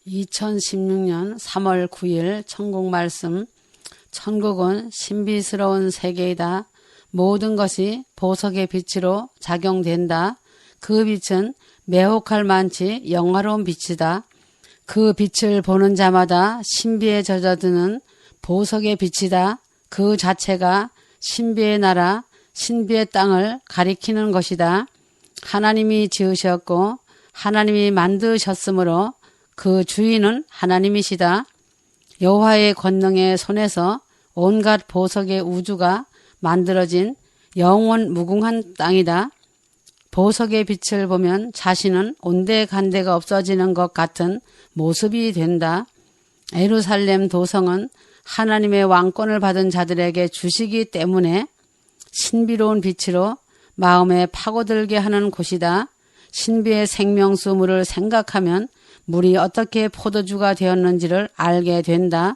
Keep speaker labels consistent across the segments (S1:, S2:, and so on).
S1: 2016년 3월 9일 천국 말씀. 천국은 신비스러운 세계이다. 모든 것이 보석의 빛으로 작용된다. 그 빛은 매혹할 만치 영화로운 빛이다. 그 빛을 보는 자마다 신비에 젖어드는 보석의 빛이다. 그 자체가 신비의 나라, 신비의 땅을 가리키는 것이다. 하나님이 지으셨고 하나님이 만드셨으므로 그 주인은 하나님이시다. 여호와의 권능의 손에서 온갖 보석의 우주가 만들어진 영원 무궁한 땅이다. 보석의 빛을 보면 자신은 온데간데가 없어지는 것 같은 모습이 된다. 예루살렘 도성은 하나님의 왕권을 받은 자들에게 주시기 때문에 신비로운 빛으로 마음에 파고들게 하는 곳이다. 신비의 생명수 물을 생각하면 물이 어떻게 포도주가 되었는지를 알게 된다.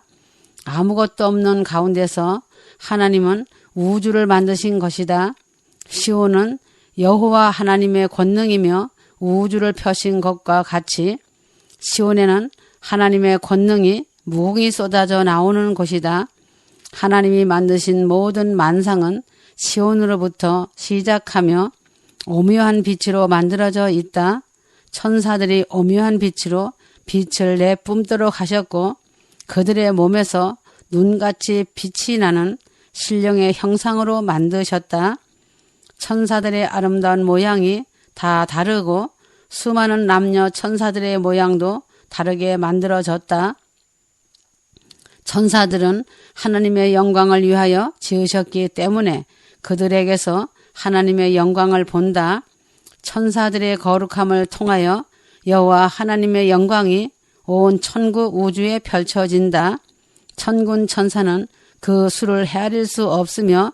S1: 아무것도 없는 가운데서 하나님은 우주를 만드신 것이다. 시온은 여호와 하나님의 권능이며 우주를 펴신 것과 같이 시온에는 하나님의 권능이 무궁히 쏟아져 나오는 곳이다. 하나님이 만드신 모든 만상은 시온으로부터 시작하며 오묘한 빛으로 만들어져 있다. 천사들이 오묘한 빛으로 빛을 내뿜도록 하셨고 그들의 몸에서 눈같이 빛이 나는 신령의 형상으로 만드셨다. 천사들의 아름다운 모양이 다 다르고 수많은 남녀 천사들의 모양도 다르게 만들어졌다. 천사들은 하나님의 영광을 위하여 지으셨기 때문에 그들에게서 하나님의 영광을 본다. 천사들의 거룩함을 통하여 여호와 하나님의 영광이 온 천국 우주에 펼쳐진다. 천군 천사는 그 수를 헤아릴 수 없으며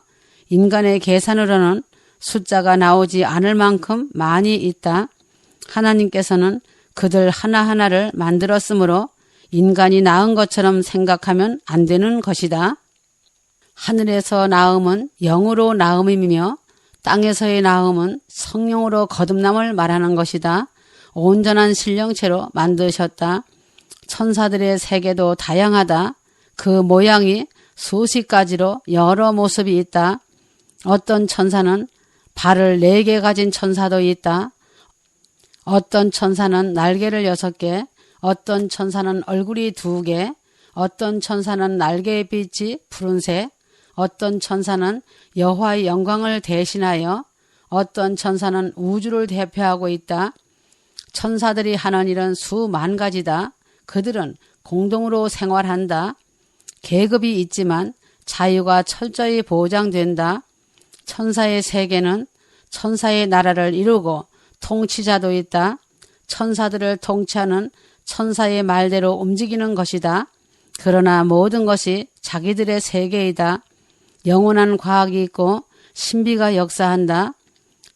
S1: 인간의 계산으로는 숫자가 나오지 않을 만큼 많이 있다. 하나님께서는 그들 하나하나를 만들었으므로 인간이 낳은 것처럼 생각하면 안 되는 것이다. 하늘에서 낳음은 영으로 낳음이며 땅에서의 낳음은 성령으로 거듭남을 말하는 것이다. 온전한 신령체로 만드셨다. 천사들의 세계도 다양하다. 그 모양이 수십 가지로 여러 모습이 있다. 어떤 천사는 발을 4개 가진 천사도 있다. 어떤 천사는 날개를 6개, 어떤 천사는 얼굴이 2개, 어떤 천사는 날개의 빛이 푸른색, 어떤 천사는 여호와의 영광을 대신하여 어떤 천사는 우주를 대표하고 있다. 천사들이 하는 일은 수만 가지다. 그들은 공동으로 생활한다. 계급이 있지만 자유가 철저히 보장된다. 천사의 세계는 천사의 나라를 이루고 통치자도 있다. 천사들을 통치하는 천사의 말대로 움직이는 것이다. 그러나 모든 것이 자기들의 세계이다. 영원한 과학이 있고 신비가 역사한다.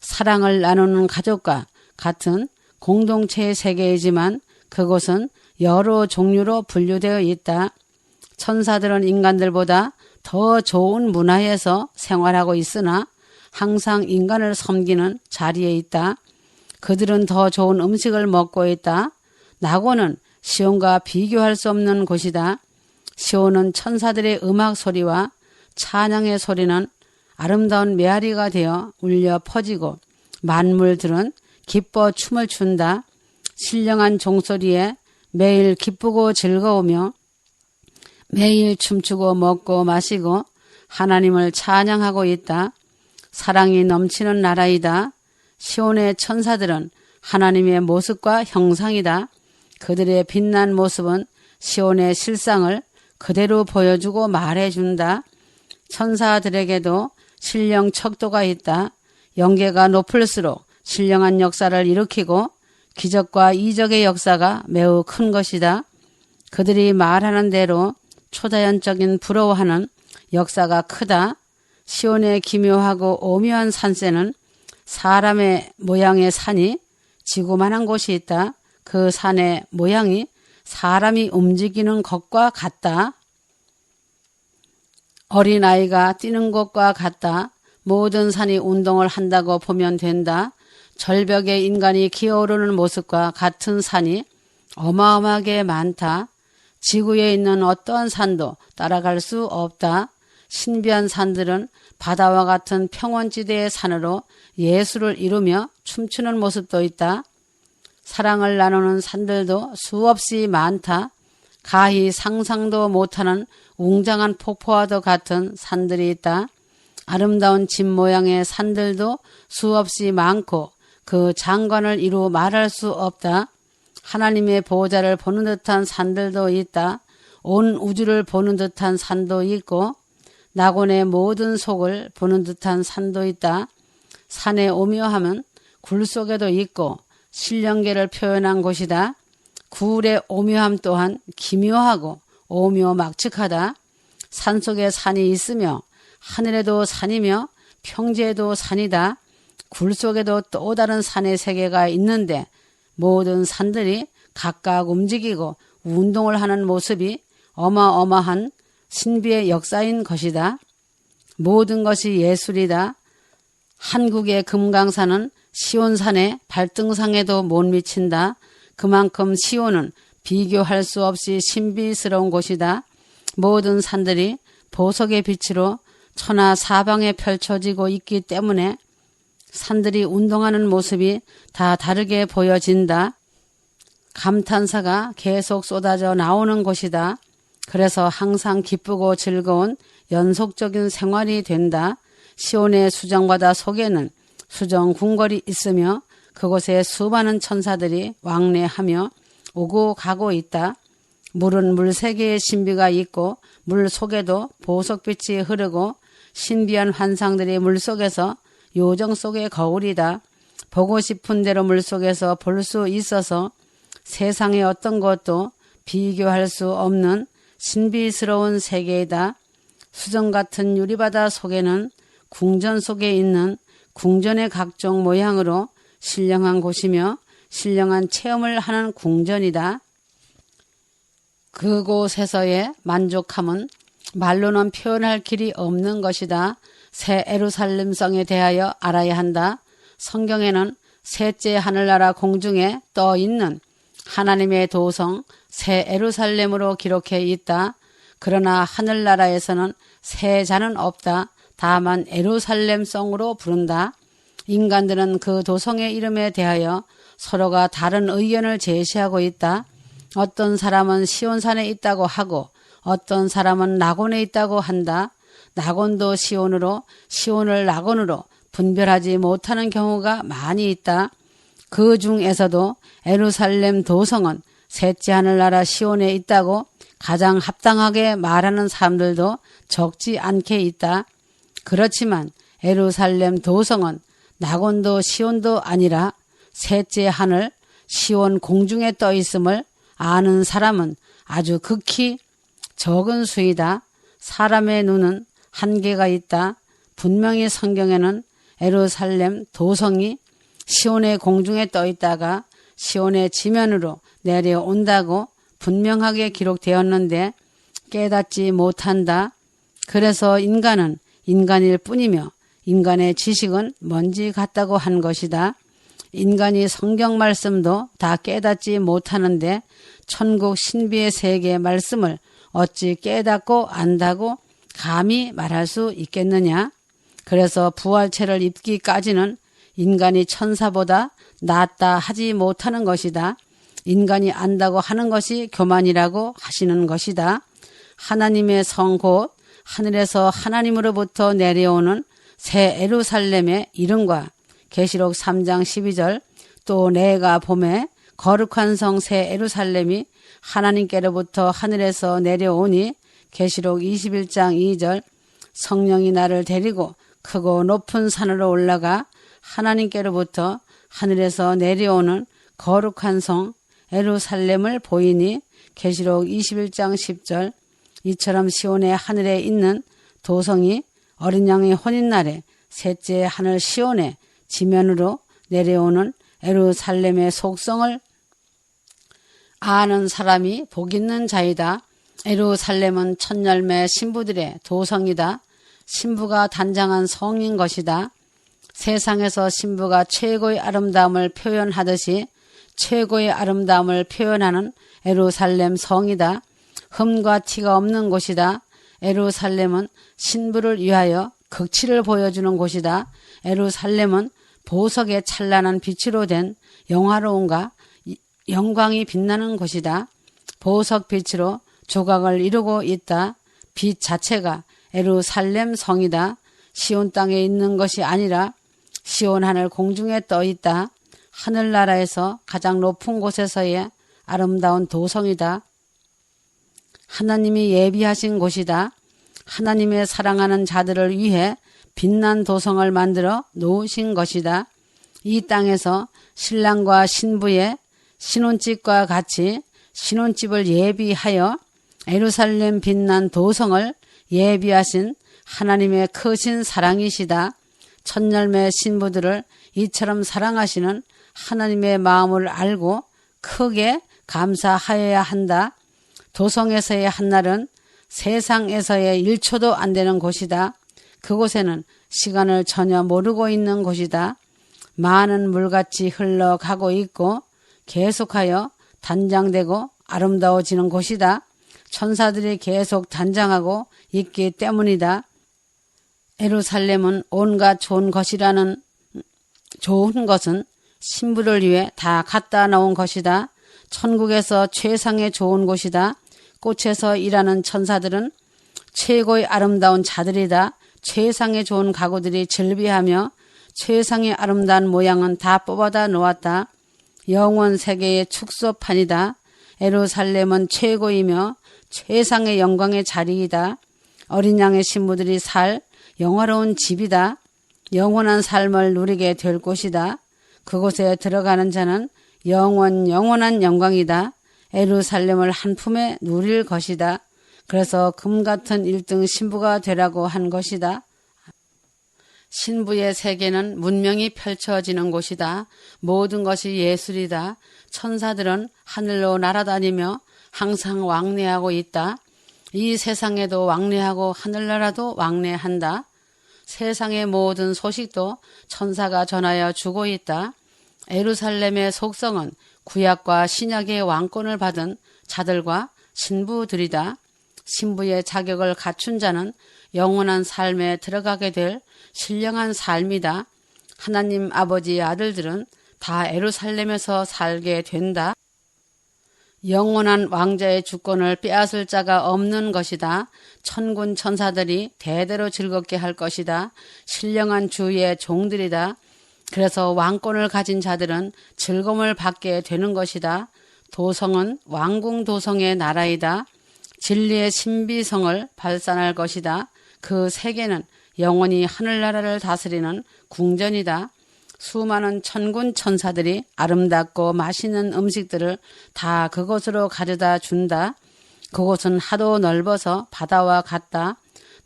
S1: 사랑을 나누는 가족과 같은 공동체의 세계이지만 그곳은 여러 종류로 분류되어 있다. 천사들은 인간들보다 더 좋은 문화에서 생활하고 있으나 항상 인간을 섬기는 자리에 있다. 그들은 더 좋은 음식을 먹고 있다. 낙원은 시온과 비교할 수 없는 곳이다. 시온은 천사들의 음악 소리와 찬양의 소리는 아름다운 메아리가 되어 울려 퍼지고 만물들은 기뻐 춤을 춘다. 신령한 종소리에 매일 기쁘고 즐거우며 매일 춤추고 먹고 마시고 하나님을 찬양하고 있다. 사랑이 넘치는 나라이다. 시온의 천사들은 하나님의 모습과 형상이다. 그들의 빛난 모습은 시온의 실상을 그대로 보여주고 말해준다. 천사들에게도 신령 척도가 있다. 영계가 높을수록 신령한 역사를 일으키고 기적과 이적의 역사가 매우 큰 것이다. 그들이 말하는 대로 초자연적인 부러워하는 역사가 크다. 시온의 기묘하고 오묘한 산세는 사람의 모양의 산이 지구만한 곳이 있다. 그 산의 모양이 사람이 움직이는 것과 같다. 어린아이가 뛰는 것과 같다. 모든 산이 운동을 한다고 보면 된다. 절벽에 인간이 기어오르는 모습과 같은 산이 어마어마하게 많다. 지구에 있는 어떠한 산도 따라갈 수 없다. 신비한 산들은 바다와 같은 평원지대의 산으로 예술을 이루며 춤추는 모습도 있다. 사랑을 나누는 산들도 수없이 많다. 가히 상상도 못하는 웅장한 폭포와도 같은 산들이 있다. 아름다운 집 모양의 산들도 수없이 많고 그 장관을 이루 말할 수 없다. 하나님의 보호자를 보는 듯한 산들도 있다. 온 우주를 보는 듯한 산도 있고 낙원의 모든 속을 보는 듯한 산도 있다. 산의 오묘함은 굴 속에도 있고 신령계를 표현한 곳이다. 굴의 오묘함 또한 기묘하고 오묘막측하다. 산속에 산이 있으며 하늘에도 산이며 평지에도 산이다. 굴 속에도 또 다른 산의 세계가 있는데 모든 산들이 각각 움직이고 운동을 하는 모습이 어마어마한 신비의 역사인 것이다. 모든 것이 예술이다. 한국의 금강산은 시온산의 발등상에도 못 미친다. 그만큼 시온은 비교할 수 없이 신비스러운 곳이다. 모든 산들이 보석의 빛으로 천하 사방에 펼쳐지고 있기 때문에 산들이 운동하는 모습이 다 다르게 보여진다. 감탄사가 계속 쏟아져 나오는 곳이다. 그래서 항상 기쁘고 즐거운 연속적인 생활이 된다. 시온의 수정바다 속에는 수정궁궐이 있으며 그곳에 수많은 천사들이 왕래하며 오고 가고 있다. 물은 물세계의 신비가 있고 물 속에도 보석빛이 흐르고 신비한 환상들이 물속에서 요정 속의 거울이다. 보고 싶은 대로 물속에서 볼 수 있어서 세상의 어떤 것도 비교할 수 없는 신비스러운 세계이다. 수정 같은 유리바다 속에는 궁전 속에 있는 궁전의 각종 모양으로 신령한 곳이며 신령한 체험을 하는 궁전이다. 그곳에서의 만족함은 말로는 표현할 길이 없는 것이다. 새 예루살렘성에 대하여 알아야 한다. 성경에는 셋째 하늘나라 공중에 떠 있는 하나님의 도성 새 예루살렘으로 기록해 있다. 그러나 하늘나라에서는 새 자는 없다. 다만 예루살렘성으로 부른다. 인간들은 그 도성의 이름에 대하여 서로가 다른 의견을 제시하고 있다. 어떤 사람은 시온산에 있다고 하고 어떤 사람은 낙원에 있다고 한다. 낙원도 시온으로 시온을 낙원으로 분별하지 못하는 경우가 많이 있다. 그 중에서도 예루살렘 도성은 셋째 하늘나라 시온에 있다고 가장 합당하게 말하는 사람들도 적지 않게 있다. 그렇지만 예루살렘 도성은 낙원도 시온도 아니라 셋째 하늘 시온 공중에 떠 있음을 아는 사람은 아주 극히 적은 수이다. 사람의 눈은 한계가 있다. 분명히 성경에는 예루살렘 도성이 시온의 공중에 떠 있다가 시온의 지면으로 내려온다고 분명하게 기록되었는데 깨닫지 못한다. 그래서 인간은 인간일 뿐이며 인간의 지식은 먼지 같다고 한 것이다. 인간이 성경 말씀도 다 깨닫지 못하는데 천국 신비의 세계의 말씀을 어찌 깨닫고 안다고 감히 말할 수 있겠느냐? 그래서 부활체를 입기까지는 인간이 천사보다 낫다 하지 못하는 것이다. 인간이 안다고 하는 것이 교만이라고 하시는 것이다. 하나님의 성 곧 하늘에서 하나님으로부터 내려오는 새 예루살렘의 이름과 계시록 3장 12절 또 내가 봄에 거룩한 성 새 예루살렘이 하나님께로부터 하늘에서 내려오니 계시록 21장 2절 성령이 나를 데리고 크고 높은 산으로 올라가 하나님께로부터 하늘에서 내려오는 거룩한 성 예루살렘을 보이니 계시록 21장 10절 이처럼 시온의 하늘에 있는 도성이 어린 양의 혼인날에 셋째 하늘 시온의 지면으로 내려오는 예루살렘의 속성을 아는 사람이 복 있는 자이다. 예루살렘은 첫 열매 신부들의 도성이다. 신부가 단장한 성인 것이다. 세상에서 신부가 최고의 아름다움을 표현하듯이 최고의 아름다움을 표현하는 예루살렘 성이다. 흠과 티가 없는 곳이다. 예루살렘은 신부를 위하여 극치를 보여주는 곳이다. 예루살렘은 보석의 찬란한 빛으로 된 영화로움과 영광이 빛나는 곳이다. 보석 빛으로 조각을 이루고 있다. 빛 자체가 예루살렘 성이다. 시온 땅에 있는 것이 아니라 시온 하늘 공중에 떠 있다. 하늘나라에서 가장 높은 곳에서의 아름다운 도성이다. 하나님이 예비하신 곳이다. 하나님의 사랑하는 자들을 위해 빛난 도성을 만들어 놓으신 것이다. 이 땅에서 신랑과 신부의 신혼집과 같이 신혼집을 예비하여 예루살렘 빛난 도성을 예비하신 하나님의 크신 사랑이시다. 첫열매 신부들을 이처럼 사랑하시는 하나님의 마음을 알고 크게 감사하여야 한다. 도성에서의 한날은 세상에서의 1초도 안 되는 곳이다. 그곳에는 시간을 전혀 모르고 있는 곳이다. 많은 물같이 흘러가고 있고 계속하여 단장되고 아름다워지는 곳이다. 천사들이 계속 단장하고 있기 때문이다. 예루살렘은 온갖 좋은 것은 신부를 위해 다 갖다 놓은 것이다. 천국에서 최상의 좋은 곳이다. 꽃에서 일하는 천사들은 최고의 아름다운 자들이다. 최상의 좋은 가구들이 즐비하며 최상의 아름다운 모양은 다 뽑아다 놓았다. 영원 세계의 축소판이다. 예루살렘은 최고이며 최상의 영광의 자리이다. 어린 양의 신부들이 살 영화로운 집이다. 영원한 삶을 누리게 될 곳이다. 그곳에 들어가는 자는 영원한 영광이다. 예루살렘을 한 품에 누릴 것이다. 그래서 금같은 1등 신부가 되라고 한 것이다. 신부의 세계는 문명이 펼쳐지는 곳이다. 모든 것이 예술이다. 천사들은 하늘로 날아다니며 항상 왕래하고 있다. 이 세상에도 왕래하고 하늘나라도 왕래한다. 세상의 모든 소식도 천사가 전하여 주고 있다. 예루살렘의 속성은 구약과 신약의 왕권을 받은 자들과 신부들이다. 신부의 자격을 갖춘 자는 영원한 삶에 들어가게 될 신령한 삶이다. 하나님 아버지의 아들들은 다 예루살렘에서 살게 된다. 영원한 왕자의 주권을 빼앗을 자가 없는 것이다. 천군 천사들이 대대로 즐겁게 할 것이다. 신령한 주의 종들이다. 그래서 왕권을 가진 자들은 즐거움을 받게 되는 것이다. 도성은 왕궁 도성의 나라이다. 진리의 신비성을 발산할 것이다. 그 세계는 영원히 하늘나라를 다스리는 궁전이다. 수많은 천군 천사들이 아름답고 맛있는 음식들을 다 그곳으로 가져다 준다. 그곳은 하도 넓어서 바다와 같다.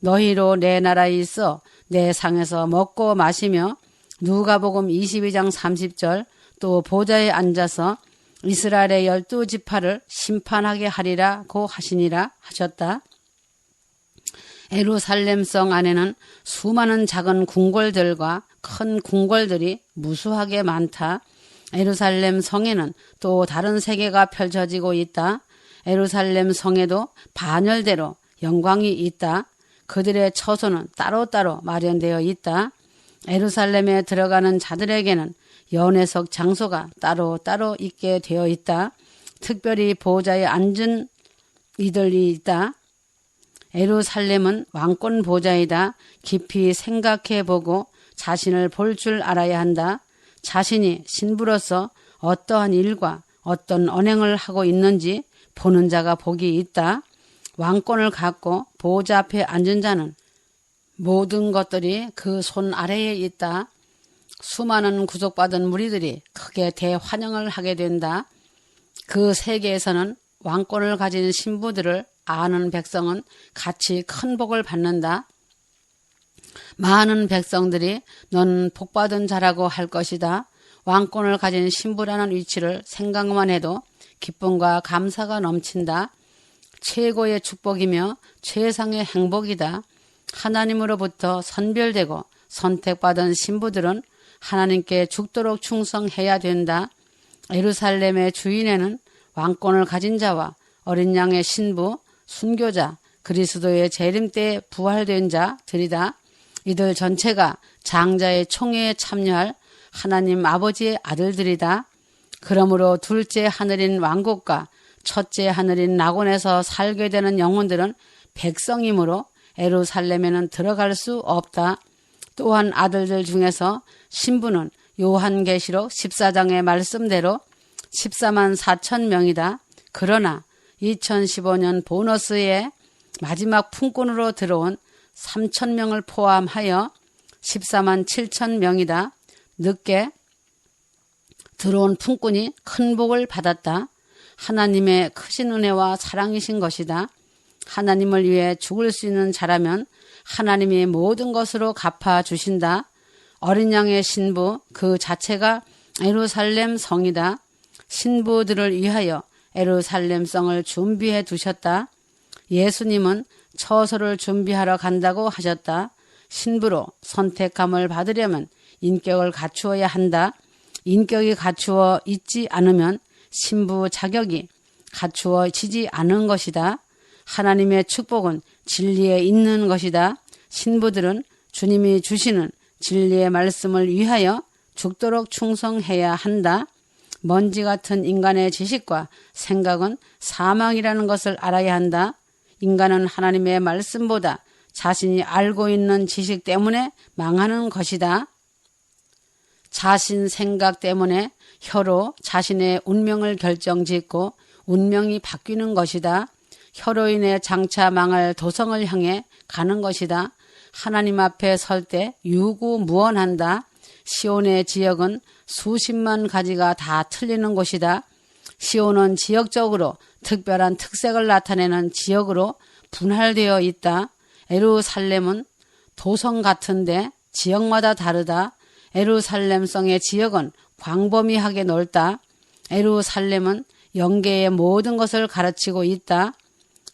S1: 너희로 내 나라에 있어 내 상에서 먹고 마시며 누가복음 22장 30절 또 보좌에 앉아서 이스라엘의 12지파를 심판하게 하리라고 하시니라 하셨다. 예루살렘성 안에는 수많은 작은 궁궐들과 큰 궁궐들이 무수하게 많다. 예루살렘 성에는 또 다른 세계가 펼쳐지고 있다. 예루살렘 성에도 반열대로 영광이 있다. 그들의 처소는 따로따로 마련되어 있다. 예루살렘에 들어가는 자들에게는 연회석 장소가 따로따로 있게 되어 있다. 특별히 보좌에 앉은 이들이 있다. 예루살렘은 왕권 보좌이다. 깊이 생각해보고 자신을 볼 줄 알아야 한다. 자신이 신부로서 어떠한 일과 어떤 언행을 하고 있는지 보는 자가 복이 있다. 왕권을 갖고 보좌 앞에 앉은 자는 모든 것들이 그 손 아래에 있다. 수많은 구속받은 무리들이 크게 대환영을 하게 된다. 그 세계에서는 왕권을 가진 신부들을 아는 백성은 같이 큰 복을 받는다. 많은 백성들이 넌 복받은 자라고 할 것이다. 왕권을 가진 신부라는 위치를 생각만 해도 기쁨과 감사가 넘친다. 최고의 축복이며 최상의 행복이다. 하나님으로부터 선별되고 선택받은 신부들은 하나님께 죽도록 충성해야 된다. 예루살렘의 주인에는 왕권을 가진 자와 어린 양의 신부, 순교자, 그리스도의 재림 때 부활된 자들이다. 이들 전체가 장자의 총회에 참여할 하나님 아버지의 아들들이다. 그러므로 둘째 하늘인 왕국과 첫째 하늘인 낙원에서 살게 되는 영혼들은 백성이므로 예루살렘에는 들어갈 수 없다. 또한 아들들 중에서 신부는 요한계시록 14장의 말씀대로 14만 4천 명이다. 그러나 2015년 보너스의 마지막 품꾼으로 들어온 3천 명을 포함하여 14만 7천 명이다. 늦게 들어온 품꾼이 큰 복을 받았다. 하나님의 크신 은혜와 사랑이신 것이다. 하나님을 위해 죽을 수 있는 자라면 하나님이 모든 것으로 갚아주신다. 어린 양의 신부 그 자체가 예루살렘 성이다. 신부들을 위하여 예루살렘 성을 준비해 두셨다. 예수님은 처소를 준비하러 간다고 하셨다. 신부로 선택함을 받으려면 인격을 갖추어야 한다. 인격이 갖추어 있지 않으면 신부 자격이 갖추어지지 않은 것이다. 하나님의 축복은 진리에 있는 것이다. 신부들은 주님이 주시는 진리의 말씀을 위하여 죽도록 충성해야 한다. 먼지 같은 인간의 지식과 생각은 사망이라는 것을 알아야 한다. 인간은 하나님의 말씀보다 자신이 알고 있는 지식 때문에 망하는 것이다. 자신 생각 때문에 혀로 자신의 운명을 결정짓고 운명이 바뀌는 것이다. 혀로 인해 장차 망할 도성을 향해 가는 것이다. 하나님 앞에 설 때 유구무원한다. 시온의 지역은 수십만 가지가 다 틀리는 곳이다. 시온은 지역적으로 특별한 특색을 나타내는 지역으로 분할되어 있다. 예루살렘은 도성 같은데 지역마다 다르다. 예루살렘성의 지역은 광범위하게 넓다. 예루살렘은 영계의 모든 것을 가르치고 있다.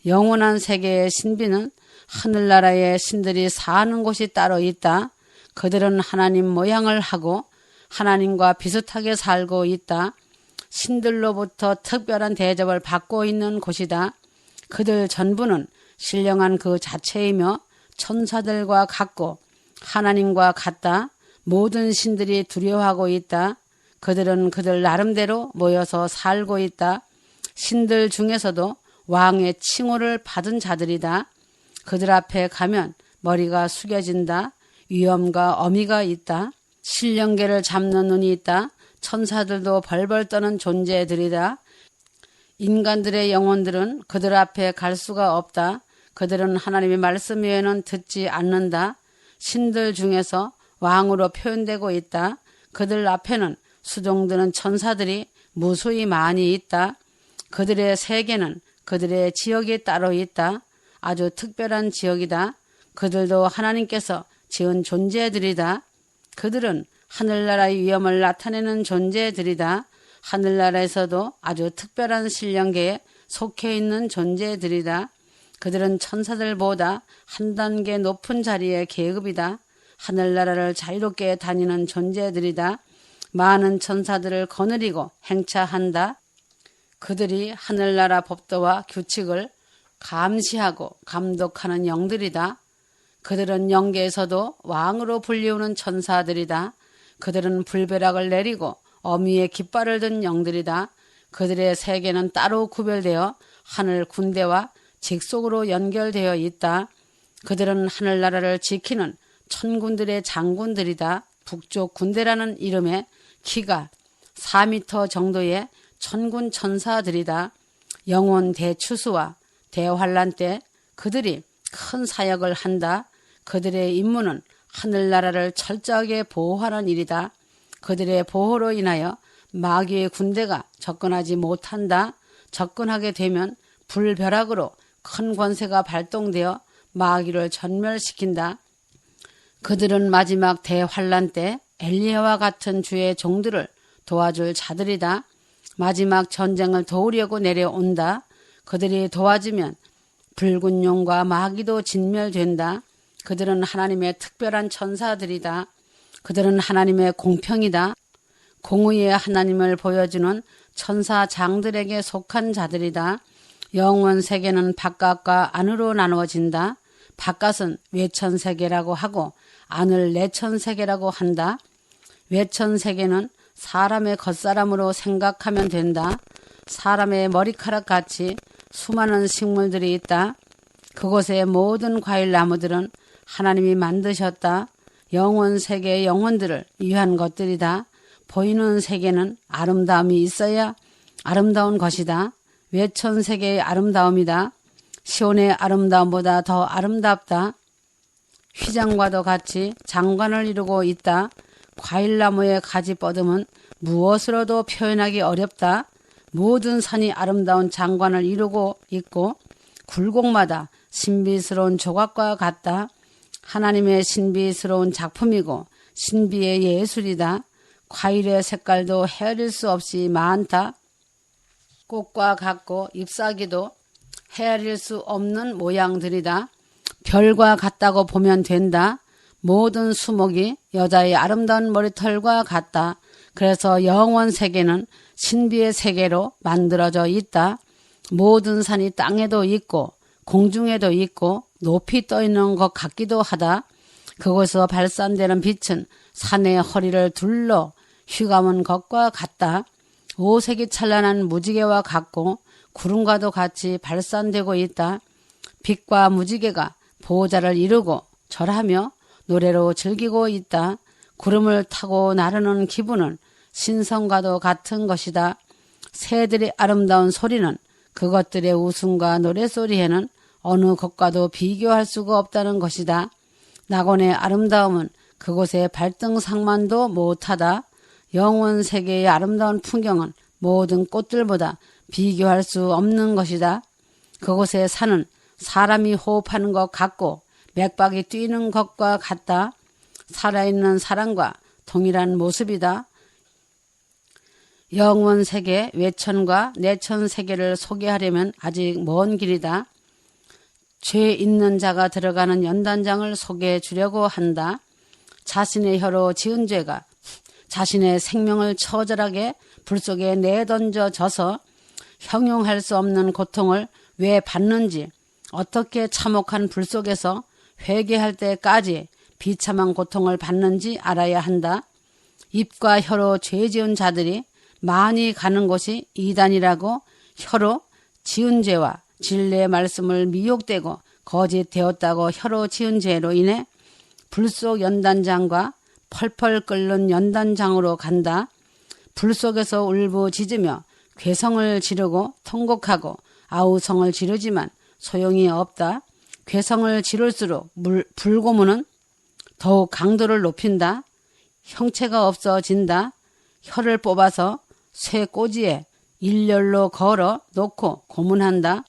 S1: 영원한 세계의 신비는 하늘나라의 신들이 사는 곳이 따로 있다. 그들은 하나님 모양을 하고 하나님과 비슷하게 살고 있다. 신들로부터 특별한 대접을 받고 있는 곳이다. 그들 전부는 신령한 그 자체이며 천사들과 같고 하나님과 같다. 모든 신들이 두려워하고 있다. 그들은 그들 나름대로 모여서 살고 있다. 신들 중에서도 왕의 칭호를 받은 자들이다. 그들 앞에 가면 머리가 숙여진다. 위엄과 어미가 있다. 신령계를 잡는 눈이 있다. 천사들도 벌벌 떠는 존재들이다. 인간들의 영혼들은 그들 앞에 갈 수가 없다. 그들은 하나님의 말씀 외에는 듣지 않는다. 신들 중에서 왕으로 표현되고 있다. 그들 앞에는 수종드는 천사들이 무수히 많이 있다. 그들의 세계는 그들의 지역이 따로 있다. 아주 특별한 지역이다. 그들도 하나님께서 지은 존재들이다. 그들은 하늘나라의 위엄을 나타내는 존재들이다. 하늘나라에서도 아주 특별한 신령계에 속해 있는 존재들이다. 그들은 천사들보다 한 단계 높은 자리의 계급이다. 하늘나라를 자유롭게 다니는 존재들이다. 많은 천사들을 거느리고 행차한다. 그들이 하늘나라 법도와 규칙을 감시하고 감독하는 영들이다. 그들은 영계에서도 왕으로 불리우는 천사들이다. 그들은 불벼락을 내리고 어미의 깃발을 든 영들이다. 그들의 세계는 따로 구별되어 하늘 군대와 직속으로 연결되어 있다. 그들은 하늘나라를 지키는 천군들의 장군들이다. 북쪽 군대라는 이름의 키가 4m 정도의 천군 천사들이다. 영원 대추수와 대환란 때 그들이 큰 사역을 한다. 그들의 임무는 하늘나라를 철저하게 보호하는 일이다. 그들의 보호로 인하여 마귀의 군대가 접근하지 못한다. 접근하게 되면 불벼락으로 큰 권세가 발동되어 마귀를 전멸시킨다. 그들은 마지막 대환란 때 엘리야와 같은 주의 종들을 도와줄 자들이다. 마지막 전쟁을 도우려고 내려온다. 그들이 도와주면 붉은 용과 마귀도 진멸된다. 그들은 하나님의 특별한 천사들이다. 그들은 하나님의 공평이다. 공의의 하나님을 보여주는 천사장들에게 속한 자들이다. 영원 세계는 바깥과 안으로 나누어진다. 바깥은 외천 세계라고 하고 안을 내천 세계라고 한다. 외천 세계는 사람의 겉사람으로 생각하면 된다. 사람의 머리카락 같이 수많은 식물들이 있다. 그곳의 모든 과일 나무들은 하나님이 만드셨다. 영원 세계의 영혼들을 위한 것들이다. 보이는 세계는 아름다움이 있어야 아름다운 것이다. 외천 세계의 아름다움이다. 시온의 아름다움보다 더 아름답다. 휘장과도 같이 장관을 이루고 있다. 과일나무의 가지 뻗음은 무엇으로도 표현하기 어렵다. 모든 산이 아름다운 장관을 이루고 있고 굴곡마다 신비스러운 조각과 같다. 하나님의 신비스러운 작품이고 신비의 예술이다. 과일의 색깔도 헤아릴 수 없이 많다. 꽃과 같고 잎사귀도 헤아릴 수 없는 모양들이다. 별과 같다고 보면 된다. 모든 수목이 여자의 아름다운 머리털과 같다. 그래서 영원 세계는 신비의 세계로 만들어져 있다. 모든 산이 땅에도 있고 공중에도 있고 높이 떠 있는 것 같기도 하다. 그곳에서 발산되는 빛은 산의 허리를 둘러 휘감은 것과 같다. 오색이 찬란한 무지개와 같고 구름과도 같이 발산되고 있다. 빛과 무지개가 보호자를 이루고 절하며 노래로 즐기고 있다. 구름을 타고 나르는 기분은 신성과도 같은 것이다. 새들의 아름다운 소리는 그것들의 웃음과 노래소리에는 어느 것과도 비교할 수가 없다는 것이다. 낙원의 아름다움은 그곳의 발등상만도 못하다. 영원 세계의 아름다운 풍경은 모든 꽃들보다 비교할 수 없는 것이다. 그곳의 산은 사람이 호흡하는 것 같고 맥박이 뛰는 것과 같다. 살아있는 사람과 동일한 모습이다. 영원 세계 외천과 내천 세계를 소개하려면 아직 먼 길이다. 죄 있는 자가 들어가는 연단장을 소개해 주려고 한다. 자신의 혀로 지은 죄가 자신의 생명을 처절하게 불 속에 내던져져서 형용할 수 없는 고통을 왜 받는지, 어떻게 참혹한 불 속에서 회개할 때까지 비참한 고통을 받는지 알아야 한다. 입과 혀로 죄 지은 자들이 많이 가는 곳이 이단이라고 혀로 지은 죄와 진리의 말씀을 미혹되고 거짓되었다고 혀로 지은 죄로 인해 불 속 연단장과 펄펄 끓는 연단장으로 간다. 불 속에서 울부짖으며 괴성을 지르고 통곡하고 아우성을 지르지만 소용이 없다. 괴성을 지를수록 불고문은 더욱 강도를 높인다. 형체가 없어진다. 혀를 뽑아서 쇠 꼬지에 일렬로 걸어 놓고 고문한다.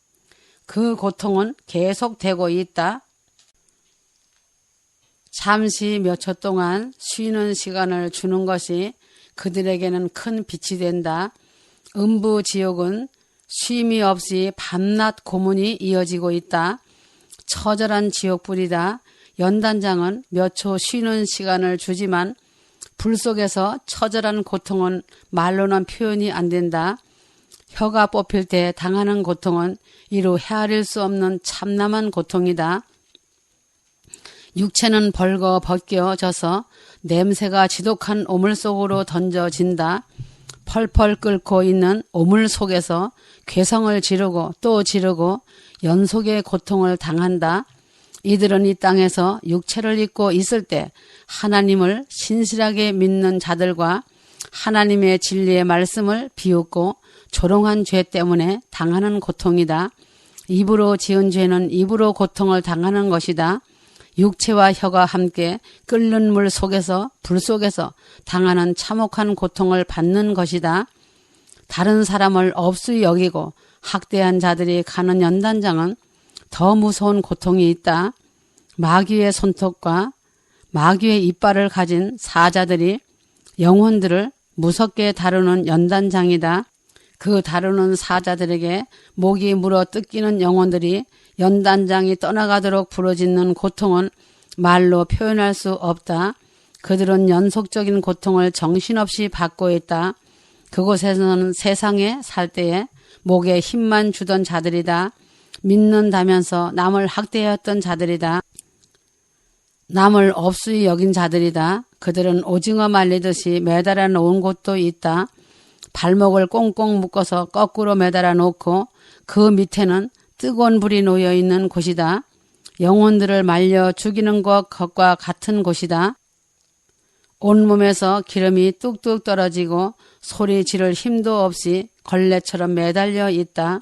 S1: 그 고통은 계속되고 있다. 잠시 몇 초 동안 쉬는 시간을 주는 것이 그들에게는 큰 빛이 된다. 음부지옥은 쉼이 없이 밤낮 고문이 이어지고 있다. 처절한 지옥불이다. 연단장은 몇 초 쉬는 시간을 주지만 불 속에서 처절한 고통은 말로는 표현이 안 된다. 혀가 뽑힐 때 당하는 고통은 이루 헤아릴 수 없는 참담한 고통이다. 육체는 벌거벗겨져서 냄새가 지독한 오물 속으로 던져진다. 펄펄 끓고 있는 오물 속에서 괴성을 지르고 또 지르고 연속의 고통을 당한다. 이들은 이 땅에서 육체를 입고 있을 때 하나님을 신실하게 믿는 자들과 하나님의 진리의 말씀을 비웃고 조롱한 죄 때문에 당하는 고통이다. 입으로 지은 죄는 입으로 고통을 당하는 것이다. 육체와 혀가 함께 끓는 물 속에서 불 속에서 당하는 참혹한 고통을 받는 것이다. 다른 사람을 없이 여기고 학대한 자들이 가는 연단장은 더 무서운 고통이 있다. 마귀의 손톱과 마귀의 이빨을 가진 사자들이 영혼들을 무섭게 다루는 연단장이다. 그 다루는 사자들에게 목이 물어 뜯기는 영혼들이 연단장이 떠나가도록 부르짖는 고통은 말로 표현할 수 없다. 그들은 연속적인 고통을 정신없이 받고 있다. 그곳에서는 세상에 살 때에 목에 힘만 주던 자들이다. 믿는다면서 남을 학대했던 자들이다. 남을 업수히 여긴 자들이다. 그들은 오징어 말리듯이 매달아 놓은 곳도 있다. 발목을 꽁꽁 묶어서 거꾸로 매달아 놓고 그 밑에는 뜨거운 불이 놓여 있는 곳이다. 영혼들을 말려 죽이는 것과 같은 곳이다. 온몸에서 기름이 뚝뚝 떨어지고 소리 지를 힘도 없이 걸레처럼 매달려 있다.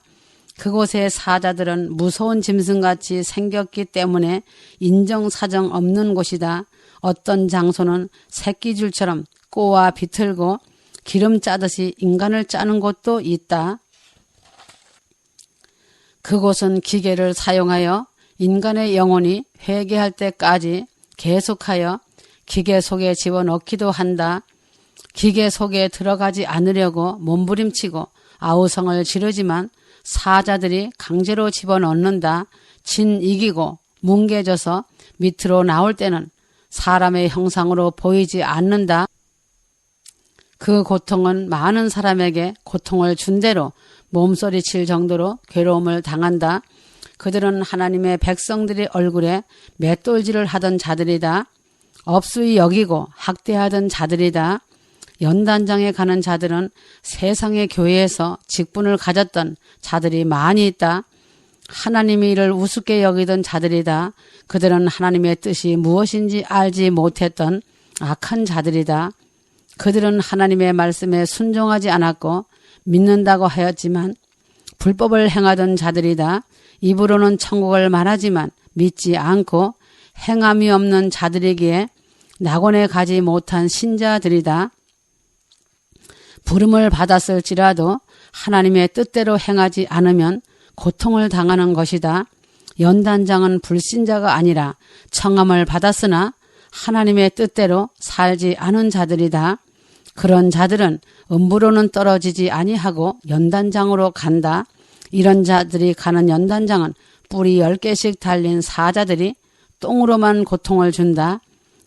S1: 그곳의 사자들은 무서운 짐승같이 생겼기 때문에 인정사정 없는 곳이다. 어떤 장소는 새끼줄처럼 꼬아 비틀고 기름 짜듯이 인간을 짜는 곳도 있다. 그곳은 기계를 사용하여 인간의 영혼이 회개할 때까지 계속하여 기계 속에 집어넣기도 한다. 기계 속에 들어가지 않으려고 몸부림치고 아우성을 지르지만 사자들이 강제로 집어넣는다. 진 이기고 뭉개져서 밑으로 나올 때는 사람의 형상으로 보이지 않는다. 그 고통은 많은 사람에게 고통을 준 대로 몸서리칠 정도로 괴로움을 당한다. 그들은 하나님의 백성들의 얼굴에 맷돌질을 하던 자들이다. 업수히 여기고 학대하던 자들이다. 연단장에 가는 자들은 세상의 교회에서 직분을 가졌던 자들이 많이 있다. 하나님이 이를 우습게 여기던 자들이다. 그들은 하나님의 뜻이 무엇인지 알지 못했던 악한 자들이다. 그들은 하나님의 말씀에 순종하지 않았고 믿는다고 하였지만 불법을 행하던 자들이다. 입으로는 천국을 말하지만 믿지 않고 행함이 없는 자들이기에 낙원에 가지 못한 신자들이다. 부름을 받았을지라도 하나님의 뜻대로 행하지 않으면 고통을 당하는 것이다. 연단장은 불신자가 아니라 청함을 받았으나 하나님의 뜻대로 살지 않은 자들이다. 그런 자들은 음부로는 떨어지지 아니하고 연단장으로 간다. 이런 자들이 가는 연단장은 뿔이 10개씩 달린 사자들이 똥으로만 고통을 준다.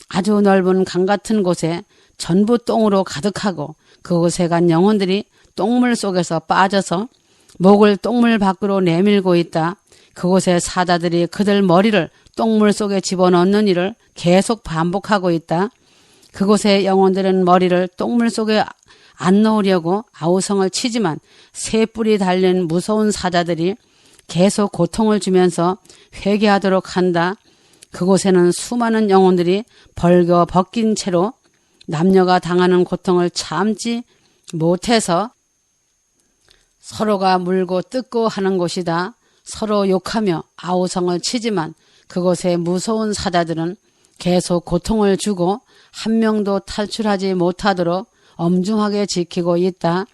S1: 아주 넓은 강 같은 곳에 전부 똥으로 가득하고 그곳에 간 영혼들이 똥물 속에서 빠져서 목을 똥물 밖으로 내밀고 있다. 그곳의 사자들이 그들 머리를 똥물 속에 집어넣는 일을 계속 반복하고 있다. 그곳의 영혼들은 머리를 똥물 속에 안 넣으려고 아우성을 치지만 새 뿔이 달린 무서운 사자들이 계속 고통을 주면서 회개하도록 한다. 그곳에는 수많은 영혼들이 벌겨 벗긴 채로 남녀가 당하는 고통을 참지 못해서 서로가 물고 뜯고 하는 곳이다. 서로 욕하며 아우성을 치지만 그곳의 무서운 사자들은 계속 고통을 주고 한 명도 탈출하지 못하도록 엄중하게 지키고 있다.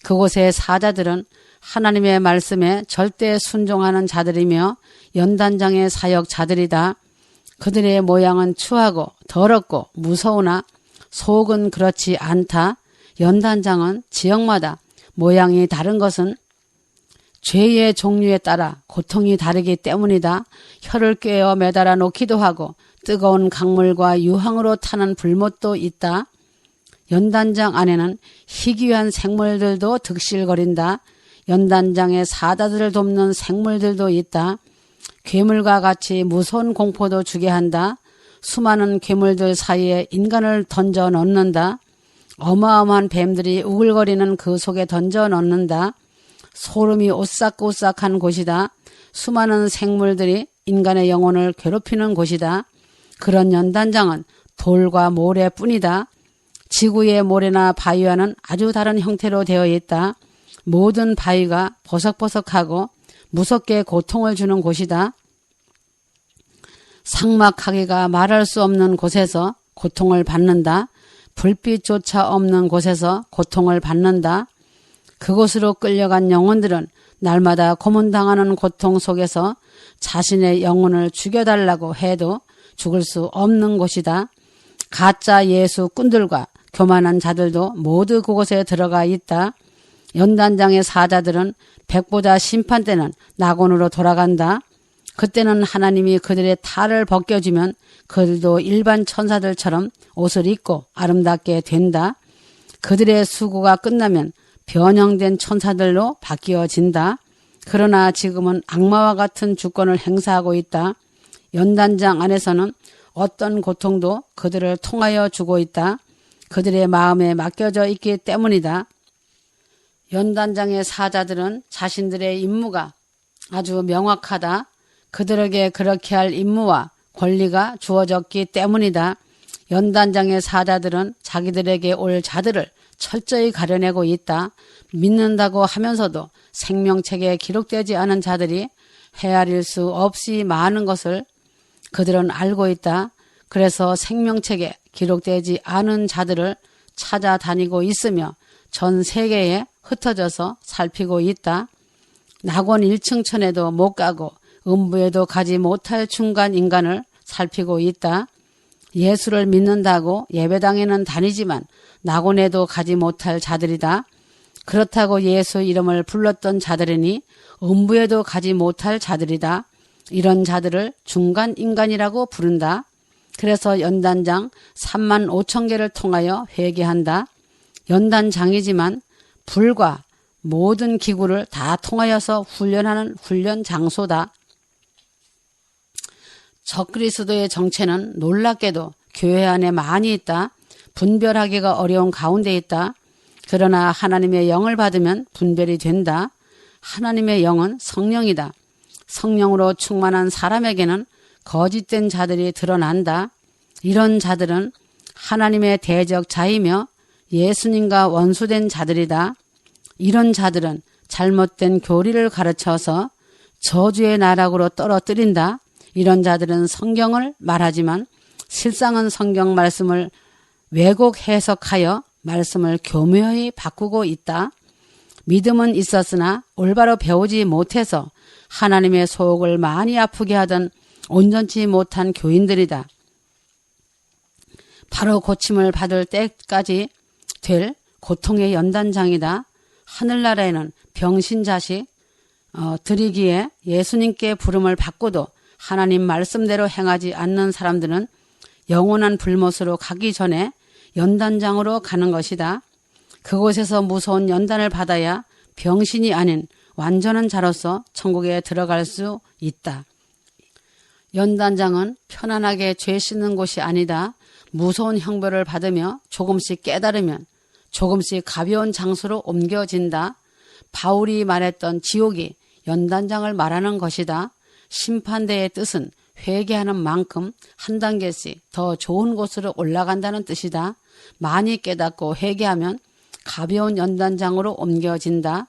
S1: 그곳의 사자들은 하나님의 말씀에 절대 순종하는 자들이며 연단장의 사역자들이다. 그들의 모양은 추하고 더럽고 무서우나 속은 그렇지 않다. 연단장은 지역마다 모양이 다른 것은 죄의 종류에 따라 고통이 다르기 때문이다. 혀를 꿰어 매달아 놓기도 하고 뜨거운 강물과 유황으로 타는 불못도 있다. 연단장 안에는 희귀한 생물들도 득실거린다. 연단장의 사자들을 돕는 생물들도 있다. 괴물과 같이 무서운 공포도 주게 한다. 수많은 괴물들 사이에 인간을 던져 넣는다. 어마어마한 뱀들이 우글거리는 그 속에 던져 넣는다. 소름이 오싹오싹한 곳이다. 수많은 생물들이 인간의 영혼을 괴롭히는 곳이다. 그런 연단장은 돌과 모래뿐이다. 지구의 모래나 바위와는 아주 다른 형태로 되어 있다. 모든 바위가 버석버석하고 무섭게 고통을 주는 곳이다. 삭막하기가 말할 수 없는 곳에서 고통을 받는다. 불빛조차 없는 곳에서 고통을 받는다. 그곳으로 끌려간 영혼들은 날마다 고문당하는 고통 속에서 자신의 영혼을 죽여달라고 해도 죽을 수 없는 곳이다. 가짜 예수 꾼들과 교만한 자들도 모두 그곳에 들어가 있다. 연단장의 사자들은 백보자 심판 때는 낙원으로 돌아간다. 그때는 하나님이 그들의 탈을 벗겨주면 그들도 일반 천사들처럼 옷을 입고 아름답게 된다. 그들의 수고가 끝나면 변형된 천사들로 바뀌어진다. 그러나 지금은 악마와 같은 주권을 행사하고 있다. 연단장 안에서는 어떤 고통도 그들을 통하여 주고 있다. 그들의 마음에 맡겨져 있기 때문이다. 연단장의 사자들은 자신들의 임무가 아주 명확하다. 그들에게 그렇게 할 임무와 권리가 주어졌기 때문이다. 연단장의 사자들은 자기들에게 올 자들을 철저히 가려내고 있다. 믿는다고 하면서도 생명책에 기록되지 않은 자들이 헤아릴 수 없이 많은 것을 그들은 알고 있다. 그래서 생명책에 기록되지 않은 자들을 찾아다니고 있으며 전 세계에 흩어져서 살피고 있다. 낙원 1층천에도 못 가고 음부에도 가지 못할 중간 인간을 살피고 있다. 예수를 믿는다고 예배당에는 다니지만 낙원에도 가지 못할 자들이다. 그렇다고 예수 이름을 불렀던 자들이니 음부에도 가지 못할 자들이다. 이런 자들을 중간 인간이라고 부른다. 그래서 연단장 3만 5천 개를 통하여 회개한다. 연단장이지만 불과 모든 기구를 다 통하여서 훈련하는 훈련 장소다. 적그리스도의 정체는 놀랍게도 교회 안에 많이 있다. 분별하기가 어려운 가운데 있다. 그러나 하나님의 영을 받으면 분별이 된다. 하나님의 영은 성령이다. 성령으로 충만한 사람에게는 거짓된 자들이 드러난다. 이런 자들은 하나님의 대적자이며 예수님과 원수된 자들이다. 이런 자들은 잘못된 교리를 가르쳐서 저주의 나락으로 떨어뜨린다. 이런 자들은 성경을 말하지만 실상은 성경 말씀을 왜곡 해석하여 말씀을 교묘히 바꾸고 있다. 믿음은 있었으나 올바로 배우지 못해서 하나님의 속을 많이 아프게 하던 온전치 못한 교인들이다. 바로 고침을 받을 때까지 될 고통의 연단장이다. 하늘나라에는 병신자식 드리기에 예수님께 부름을 받고도 하나님 말씀대로 행하지 않는 사람들은 영원한 불못으로 가기 전에 연단장으로 가는 것이다. 그곳에서 무서운 연단을 받아야 병신이 아닌 완전한 자로서 천국에 들어갈 수 있다. 연단장은 편안하게 죄 씻는 곳이 아니다. 무서운 형벌을 받으며 조금씩 깨달으면 조금씩 가벼운 장소로 옮겨진다. 바울이 말했던 지옥이 연단장을 말하는 것이다. 심판대의 뜻은 회개하는 만큼 한 단계씩 더 좋은 곳으로 올라간다는 뜻이다. 많이 깨닫고 회개하면 가벼운 연단장으로 옮겨진다.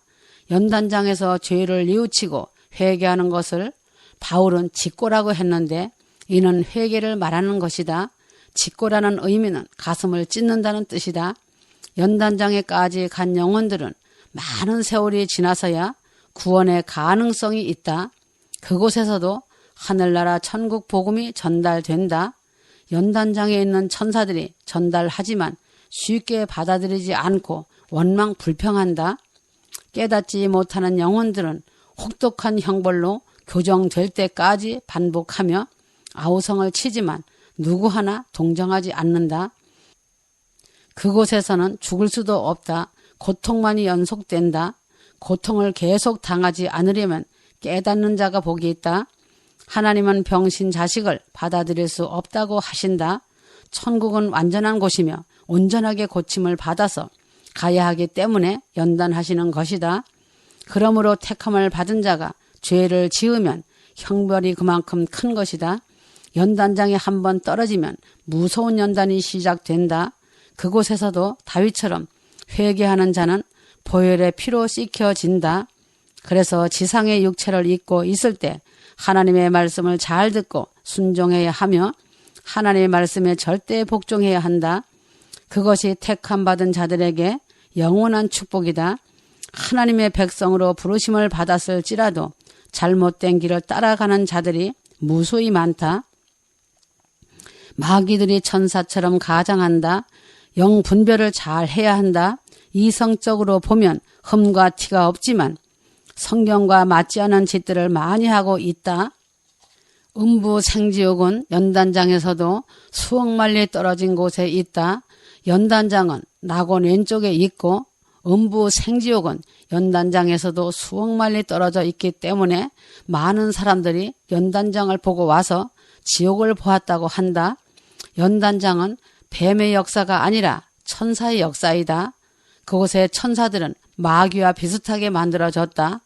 S1: 연단장에서 죄를 뉘우치고 회개하는 것을 바울은 직고라고 했는데 이는 회개를 말하는 것이다. 직고라는 의미는 가슴을 찢는다는 뜻이다. 연단장에까지 간 영혼들은 많은 세월이 지나서야 구원의 가능성이 있다. 그곳에서도 하늘나라 천국 복음이 전달된다. 연단장에 있는 천사들이 전달하지만 쉽게 받아들이지 않고 원망 불평한다. 깨닫지 못하는 영혼들은 혹독한 형벌로 교정될 때까지 반복하며 아우성을 치지만 누구 하나 동정하지 않는다. 그곳에서는 죽을 수도 없다. 고통만이 연속된다. 고통을 계속 당하지 않으려면 깨닫는 자가 복이 있다. 하나님은 병신 자식을 받아들일 수 없다고 하신다. 천국은 완전한 곳이며 온전하게 고침을 받아서 가야 하기 때문에 연단하시는 것이다. 그러므로 택함을 받은 자가 죄를 지으면 형벌이 그만큼 큰 것이다. 연단장에 한번 떨어지면 무서운 연단이 시작된다. 그곳에서도 다윗처럼 회개하는 자는 보혈의 피로 씻겨진다. 그래서 지상의 육체를 입고 있을 때 하나님의 말씀을 잘 듣고 순종해야 하며 하나님의 말씀에 절대 복종해야 한다. 그것이 택함받은 자들에게 영원한 축복이다. 하나님의 백성으로 부르심을 받았을지라도 잘못된 길을 따라가는 자들이 무수히 많다. 마귀들이 천사처럼 가장한다. 영 분별을 잘 해야 한다. 이성적으로 보면 흠과 티가 없지만 성경과 맞지 않은 짓들을 많이 하고 있다. 음부 생지옥은 연단장에서도 수억 마리 떨어진 곳에 있다. 연단장은 낙원 왼쪽에 있고 음부 생지옥은 연단장에서도 수억 마리 떨어져 있기 때문에 많은 사람들이 연단장을 보고 와서 지옥을 보았다고 한다. 연단장은 뱀의 역사가 아니라 천사의 역사이다. 그곳의 천사들은 마귀와 비슷하게 만들어졌다.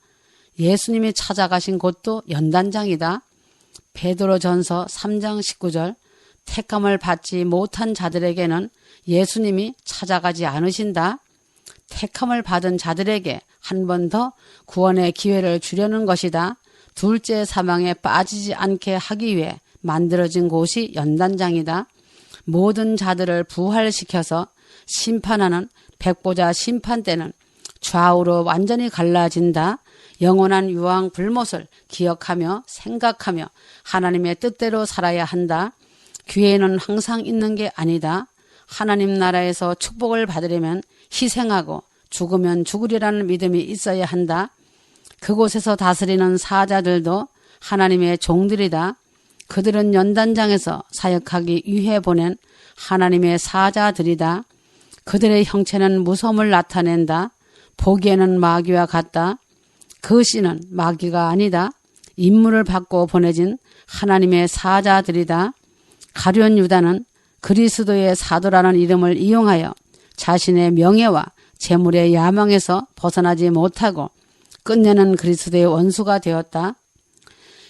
S1: 예수님이 찾아가신 곳도 연단장이다. 베드로전서 3장 19절 택함을 받지 못한 자들에게는 예수님이 찾아가지 않으신다. 택함을 받은 자들에게 한 번 더 구원의 기회를 주려는 것이다. 둘째 사망에 빠지지 않게 하기 위해 만들어진 곳이 연단장이다. 모든 자들을 부활시켜서 심판하는 백보자 심판 때는 좌우로 완전히 갈라진다. 영원한 유황 불못을 기억하며 생각하며 하나님의 뜻대로 살아야 한다. 기회는 항상 있는 게 아니다. 하나님 나라에서 축복을 받으려면 희생하고 죽으면 죽으리라는 믿음이 있어야 한다. 그곳에서 다스리는 사자들도 하나님의 종들이다. 그들은 연단장에서 사역하기 위해 보낸 하나님의 사자들이다. 그들의 형체는 무서움을 나타낸다. 보기에는 마귀와 같다. 그 씨는 마귀가 아니다. 임무를 받고 보내진 하나님의 사자들이다. 가룟 유다는 그리스도의 사도라는 이름을 이용하여 자신의 명예와 재물의 야망에서 벗어나지 못하고 끝내는 그리스도의 원수가 되었다.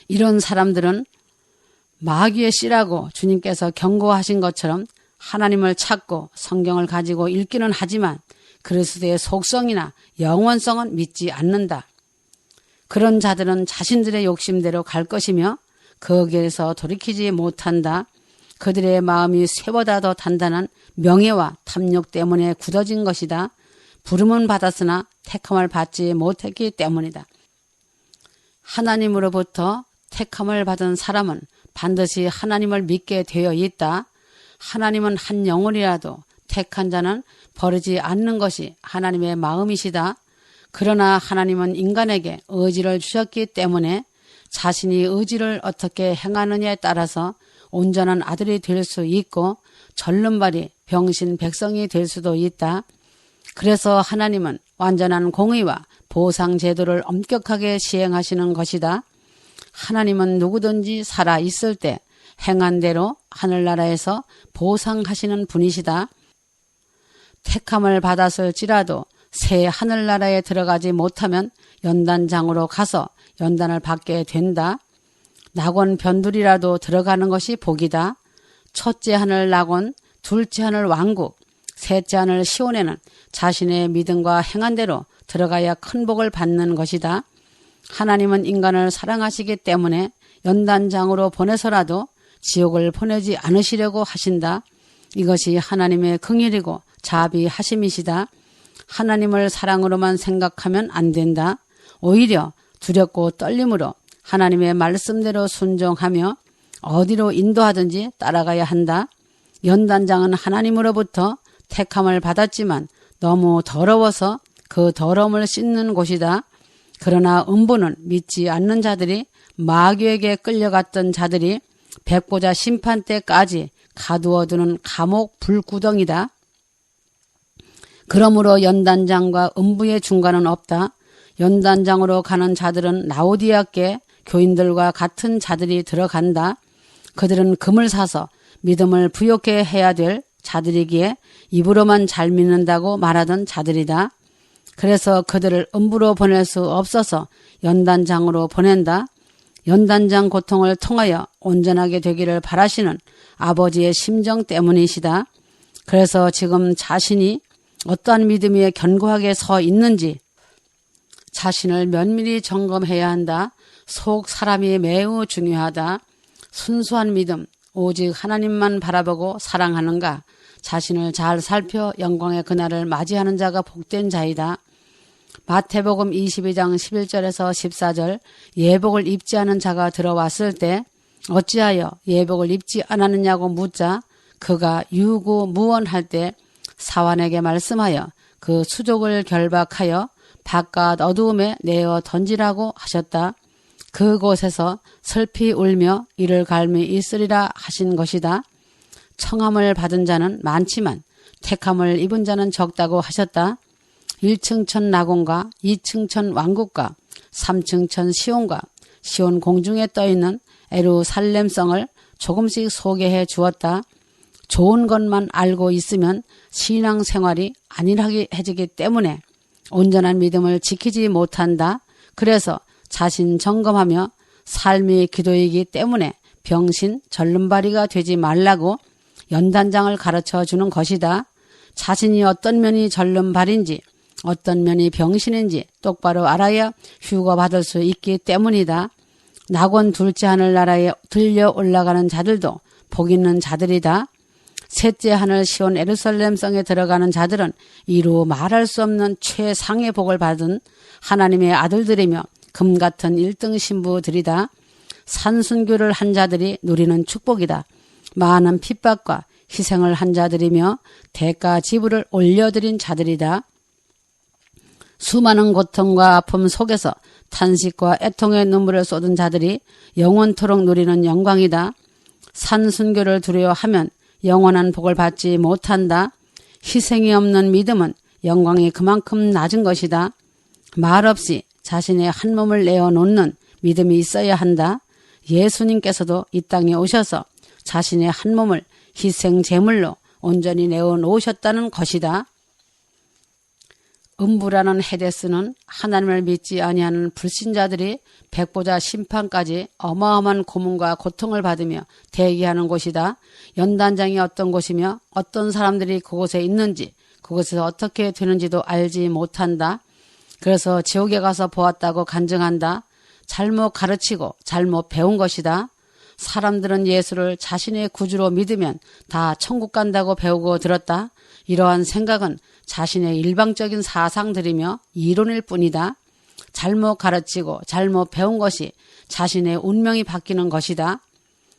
S1: 이런 사람들은 마귀의 씨라고 주님께서 경고하신 것처럼 하나님을 찾고 성경을 가지고 읽기는 하지만 그리스도의 속성이나 영원성은 믿지 않는다. 그런 자들은 자신들의 욕심대로 갈 것이며 거기에서 돌이키지 못한다. 그들의 마음이 쇠보다 더 단단한 명예와 탐욕 때문에 굳어진 것이다. 부름은 받았으나 택함을 받지 못했기 때문이다. 하나님으로부터 택함을 받은 사람은 반드시 하나님을 믿게 되어 있다. 하나님은 한 영혼이라도 택한 자는 버리지 않는 것이 하나님의 마음이시다. 그러나 하나님은 인간에게 의지를 주셨기 때문에 자신이 의지를 어떻게 행하느냐에 따라서 온전한 아들이 될 수 있고 절름발이 병신 백성이 될 수도 있다. 그래서 하나님은 완전한 공의와 보상 제도를 엄격하게 시행하시는 것이다. 하나님은 누구든지 살아 있을 때 행한 대로 하늘나라에서 보상하시는 분이시다. 택함을 받았을지라도 새 하늘나라에 들어가지 못하면 연단장으로 가서 연단을 받게 된다. 낙원 변두리라도 들어가는 것이 복이다. 첫째 하늘 낙원, 둘째 하늘 왕국, 셋째 하늘 시온에는 자신의 믿음과 행한 대로 들어가야 큰 복을 받는 것이다. 하나님은 인간을 사랑하시기 때문에 연단장으로 보내서라도 지옥을 보내지 않으시려고 하신다. 이것이 하나님의 긍휼이고 자비하심이시다. 하나님을 사랑으로만 생각하면 안 된다. 오히려 두렵고 떨림으로 하나님의 말씀대로 순종하며 어디로 인도하든지 따라가야 한다. 연단장은 하나님으로부터 택함을 받았지만 너무 더러워서 그 더러움을 씻는 곳이다. 그러나 음부는 믿지 않는 자들이 마귀에게 끌려갔던 자들이 백보자 심판 때까지 가두어두는 감옥 불구덩이다. 그러므로 연단장과 음부의 중간은 없다. 연단장으로 가는 자들은 라오디아께 교인들과 같은 자들이 들어간다. 그들은 금을 사서 믿음을 부욕해 해야 될 자들이기에 입으로만 잘 믿는다고 말하던 자들이다. 그래서 그들을 음부로 보낼 수 없어서 연단장으로 보낸다. 연단장 고통을 통하여 온전하게 되기를 바라시는 아버지의 심정 때문이시다. 그래서 지금 자신이 어떠한 믿음 위에 견고하게 서 있는지 자신을 면밀히 점검해야 한다. 속 사람이 매우 중요하다. 순수한 믿음, 오직 하나님만 바라보고 사랑하는가? 자신을 잘 살펴 영광의 그날을 맞이하는 자가 복된 자이다. 마태복음 22장 11절에서 14절 예복을 입지 않은 자가 들어왔을 때 어찌하여 예복을 입지 않았느냐고 묻자 그가 유구무원할 때 사환에게 말씀하여 그 수족을 결박하여 바깥 어두움에 내어 던지라고 하셨다. 그곳에서 슬피 울며 이를 갈미 있으리라 하신 것이다. 청함을 받은 자는 많지만 택함을 입은 자는 적다고 하셨다. 1층천 나곤과 2층천 왕국과 3층천 시온과 시온 공중에 떠있는 에루살렘성을 조금씩 소개해 주었다. 좋은 것만 알고 있으면 신앙생활이 안일하게 때문에 온전한 믿음을 지키지 못한다. 그래서 자신 점검하며 삶이 기도이기 때문에 병신 절름발이가 되지 말라고 연단장을 가르쳐 주는 것이다. 자신이 어떤 면이 절름발인지 어떤 면이 병신인지 똑바로 알아야 휴거받을 수 있기 때문이다. 낙원 둘째 하늘나라에 들려 올라가는 자들도 복 있는 자들이다. 셋째 하늘 시온 예루살렘성에 들어가는 자들은 이루 말할 수 없는 최상의 복을 받은 하나님의 아들들이며 금같은 1등 신부들이다. 산순교를 한 자들이 누리는 축복이다. 많은 핍박과 희생을 한 자들이며 대가 지불을 올려드린 자들이다. 수많은 고통과 아픔 속에서 탄식과 애통의 눈물을 쏟은 자들이 영원토록 누리는 영광이다. 산순교를 두려워하면 영원한 복을 받지 못한다. 희생이 없는 믿음은 영광이 그만큼 낮은 것이다. 말없이 자신의 한 몸을 내어놓는 믿음이 있어야 한다. 예수님께서도 이 땅에 오셔서 자신의 한 몸을 희생 제물로 온전히 내어놓으셨다는 것이다. 음부라는 헤데스는 하나님을 믿지 아니하는 불신자들이 백보자 심판까지 어마어마한 고문과 고통을 받으며 대기하는 곳이다. 연단장이 어떤 곳이며 어떤 사람들이 그곳에 있는지 그곳에서 어떻게 되는지도 알지 못한다. 그래서 지옥에 가서 보았다고 간증한다. 잘못 가르치고 잘못 배운 것이다. 사람들은 예수를 자신의 구주로 믿으면 다 천국 간다고 배우고 들었다. 이러한 생각은 자신의 일방적인 사상들이며 이론일 뿐이다. 잘못 가르치고 잘못 배운 것이 자신의 운명이 바뀌는 것이다.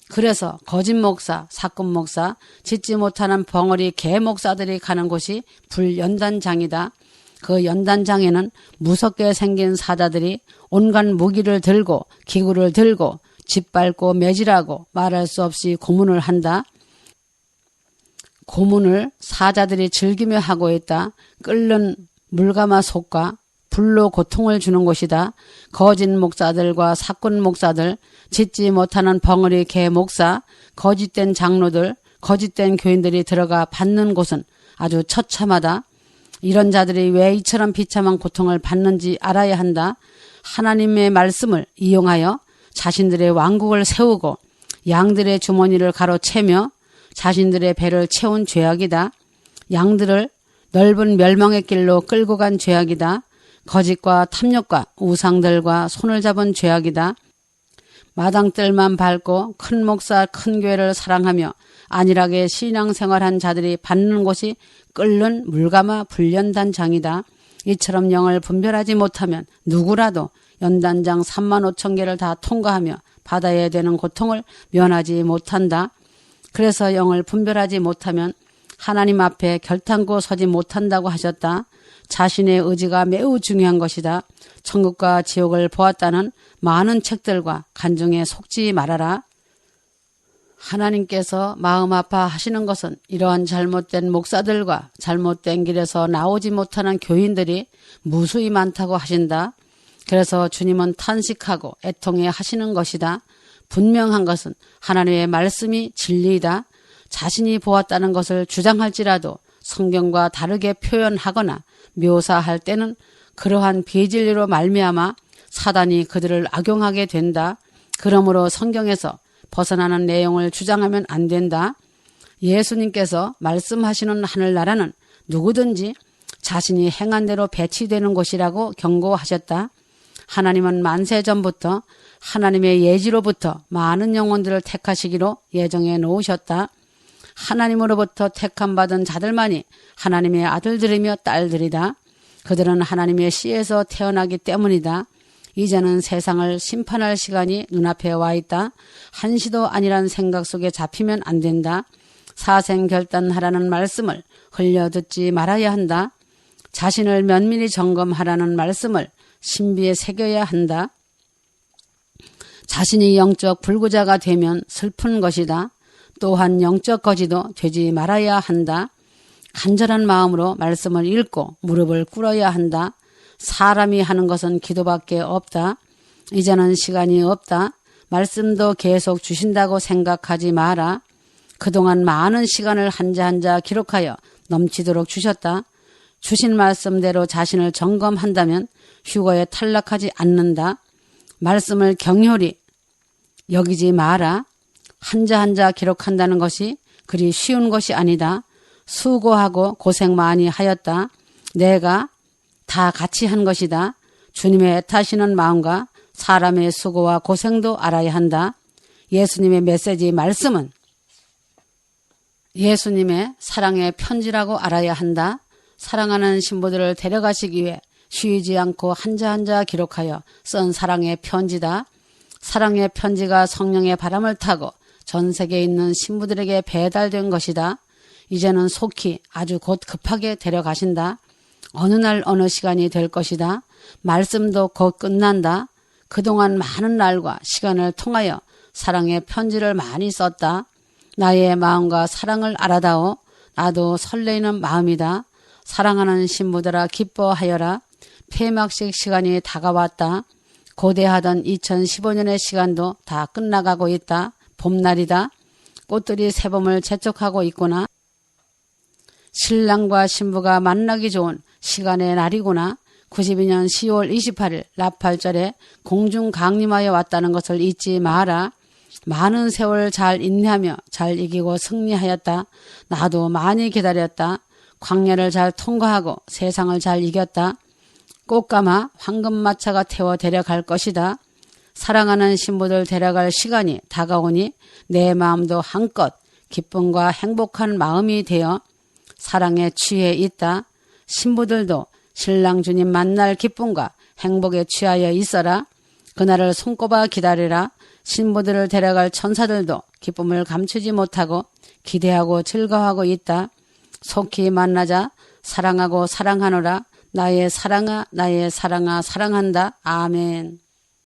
S1: 그래서 거짓 목사, 사꾼 목사, 짓지 못하는 벙어리 개 목사들이 가는 곳이 불연단장이다. 그 연단장에는 무섭게 생긴 사자들이 온갖 무기를 들고 기구를 들고 짓밟고 매질하고 말할 수 없이 고문을 한다. 고문을 사자들이 즐기며 하고 있다. 끓는 물가마 속과 불로 고통을 주는 곳이다. 거짓 목사들과 사꾼 목사들, 짓지 못하는 벙어리 개 목사, 거짓된 장로들, 거짓된 교인들이 들어가 받는 곳은 아주 처참하다. 이런 자들이 왜 이처럼 비참한 고통을 받는지 알아야 한다. 하나님의 말씀을 이용하여 자신들의 왕국을 세우고 양들의 주머니를 가로채며 자신들의 배를 채운 죄악이다. 양들을 넓은 멸망의 길로 끌고 간 죄악이다. 거짓과 탐욕과 우상들과 손을 잡은 죄악이다. 마당뜰만 밟고 큰 목사 큰 교회를 사랑하며 안일하게 신앙생활한 자들이 받는 곳이 끓는 물가마 불연단장이다. 이처럼 영을 분별하지 못하면 누구라도 연단장 3만 5천 개를 다 통과하며 받아야 되는 고통을 면하지 못한다. 그래서 영을 분별하지 못하면 하나님 앞에 결단코 서지 못한다고 하셨다. 자신의 의지가 매우 중요한 것이다. 천국과 지옥을 보았다는 많은 책들과 간증에 속지 말아라. 하나님께서 마음 아파하시는 것은 이러한 잘못된 목사들과 잘못된 길에서 나오지 못하는 교인들이 무수히 많다고 하신다. 그래서 주님은 탄식하고 애통해 하시는 것이다. 분명한 것은 하나님의 말씀이 진리이다. 자신이 보았다는 것을 주장할지라도 성경과 다르게 표현하거나 묘사할 때는 그러한 비진리로 말미암아 사단이 그들을 악용하게 된다. 그러므로 성경에서 벗어나는 내용을 주장하면 안 된다. 예수님께서 말씀하시는 하늘나라는 누구든지 자신이 행한 대로 배치되는 곳이라고 경고하셨다. 하나님은 만세전부터 하나님의 예지로부터 많은 영혼들을 택하시기로 예정해 놓으셨다. 하나님으로부터 택함받은 자들만이 하나님의 아들들이며 딸들이다. 그들은 하나님의 씨에서 태어나기 때문이다. 이제는 세상을 심판할 시간이 눈앞에 와 있다. 한시도 아니란 생각 속에 잡히면 안 된다. 사생결단하라는 말씀을 흘려듣지 말아야 한다. 자신을 면밀히 점검하라는 말씀을 신비에 새겨야 한다. 자신이 영적 불구자가 되면 슬픈 것이다. 또한 영적 거지도 되지 말아야 한다. 간절한 마음으로 말씀을 읽고 무릎을 꿇어야 한다. 사람이 하는 것은 기도밖에 없다. 이제는 시간이 없다. 말씀도 계속 주신다고 생각하지 마라. 그동안 많은 시간을 한자 한자 기록하여 넘치도록 주셨다. 주신 말씀대로 자신을 점검한다면 휴거에 탈락하지 않는다. 말씀을 경홀히 여기지 마라. 한자 한자 기록한다는 것이 그리 쉬운 것이 아니다. 수고하고 고생 많이 하였다. 내가 다 같이 한 것이다. 주님의 애타시는 마음과 사람의 수고와 고생도 알아야 한다. 예수님의 메시지 말씀은 예수님의 사랑의 편지라고 알아야 한다. 사랑하는 신부들을 데려가시기 위해 쉬지 않고 한자 한자 기록하여 쓴 사랑의 편지다. 사랑의 편지가 성령의 바람을 타고 전 세계에 있는 신부들에게 배달된 것이다. 이제는 속히 아주 곧 급하게 데려가신다. 어느 날 어느 시간이 될 것이다. 말씀도 곧 끝난다. 그동안 많은 날과 시간을 통하여 사랑의 편지를 많이 썼다. 나의 마음과 사랑을 알아다오. 나도 설레이는 마음이다. 사랑하는 신부들아 기뻐하여라. 폐막식 시간이 다가왔다. 고대하던 2015년의 시간도 다 끝나가고 있다. 봄날이다. 꽃들이 새봄을 재촉하고 있구나. 신랑과 신부가 만나기 좋은 시간의 날이구나. 92년 10월 28일 나팔절에 공중 강림하여 왔다는 것을 잊지 마라. 많은 세월 잘 인내하며 잘 이기고 승리하였다. 나도 많이 기다렸다. 광야를 잘 통과하고 세상을 잘 이겼다. 꽃가마 황금마차가 태워 데려갈 것이다. 사랑하는 신부들 데려갈 시간이 다가오니 내 마음도 한껏 기쁨과 행복한 마음이 되어 사랑에 취해 있다. 신부들도 신랑 주님 만날 기쁨과 행복에 취하여 있어라. 그날을 손꼽아 기다리라. 신부들을 데려갈 천사들도 기쁨을 감추지 못하고 기대하고 즐거워하고 있다. 속히 만나자. 사랑하고 사랑하노라. 나의 사랑아 나의 사랑아 사랑한다. 아멘.